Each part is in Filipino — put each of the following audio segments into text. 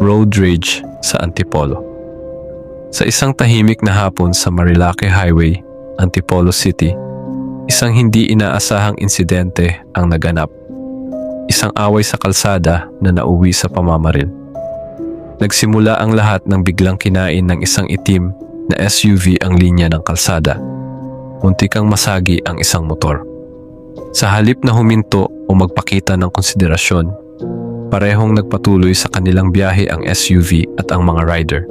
road rage sa Antipolo. Sa isang tahimik na hapon sa Marilake Highway, Antipolo City, isang hindi inaasahang insidente ang naganap. Isang away sa kalsada na nauwi sa pamamaril. Nagsimula ang lahat ng biglang kinain ng isang itim na SUV ang linya ng kalsada. Muntikang masagi ang isang motor. Sa halip na huminto o magpakita ng konsiderasyon, parehong nagpatuloy sa kanilang biyahe ang SUV at ang mga rider.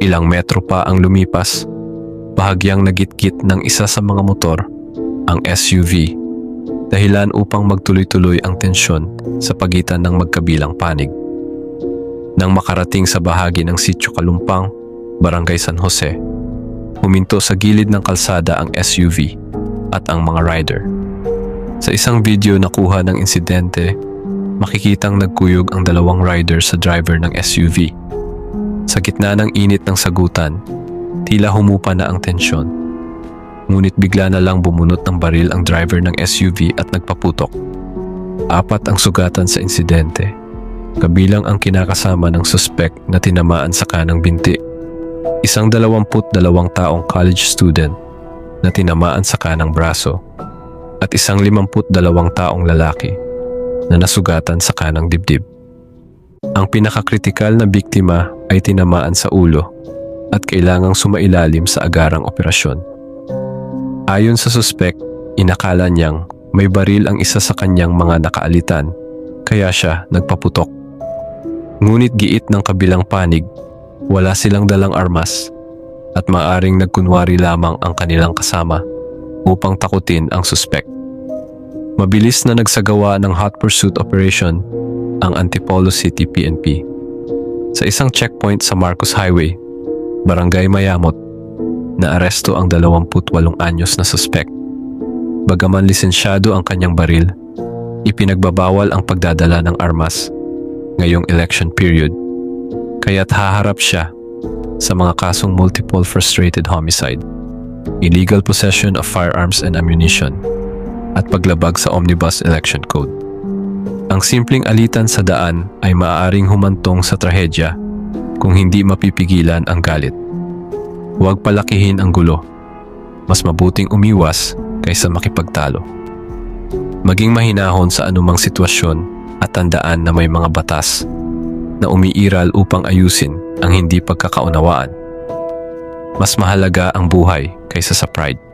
Ilang metro pa ang lumipas, bahagyang nagitgit ng isa sa mga motor, ang SUV, dahilan upang magtuloy-tuloy ang tensyon sa pagitan ng magkabilang panig. Nang makarating sa bahagi ng Sitio Kalumpang, Barangay San Jose, huminto sa gilid ng kalsada ang SUV at ang mga rider. Sa isang video na kuha ng insidente, makikitang nagkuyog ang dalawang rider sa driver ng SUV. Sa gitna ng init ng sagutan, tila humupa na ang tensyon. Ngunit bigla na lang bumunot ng baril ang driver ng SUV at nagpaputok. 4 ang sugatan sa insidente, kabilang ang kinakasama ng suspect na tinamaan sa kanang binti. Isang 22 taong college student na tinamaan sa kanang braso at isang 52 taong lalaki na nasugatan sa kanang dibdib. Ang pinakakritikal na biktima ay tinamaan sa ulo at kailangang sumailalim sa agarang operasyon. Ayon sa suspect, inakala niyang may baril ang isa sa kanyang mga nakaalitan, kaya siya nagpaputok. Ngunit giit ng kabilang panig, wala silang dalang armas at maaring nagkunwari lamang ang kanilang kasama upang takutin ang suspect. Mabilis na nagsagawa ng hot pursuit operation ang Antipolo City PNP. Sa isang checkpoint sa Marcos Highway, Barangay Mayamot, naaresto ang 28 anyos na suspect. Bagaman lisensyado ang kanyang baril, ipinagbabawal ang pagdadala ng armas ngayong election period, kaya't haharap siya sa mga kasong multiple frustrated homicide, illegal possession of firearms and ammunition, at paglabag sa Omnibus Election Code. Ang simpleng alitan sa daan ay maaaring humantong sa trahedya kung hindi mapipigilan ang galit. Huwag palakihin ang gulo. Mas mabuting umiwas kaysa makipagtalo. Maging mahinahon sa anumang sitwasyon at tandaan na may mga batas na umiiral upang ayusin ang hindi pagkakaunawaan. Mas mahalaga ang buhay kaysa sa pride.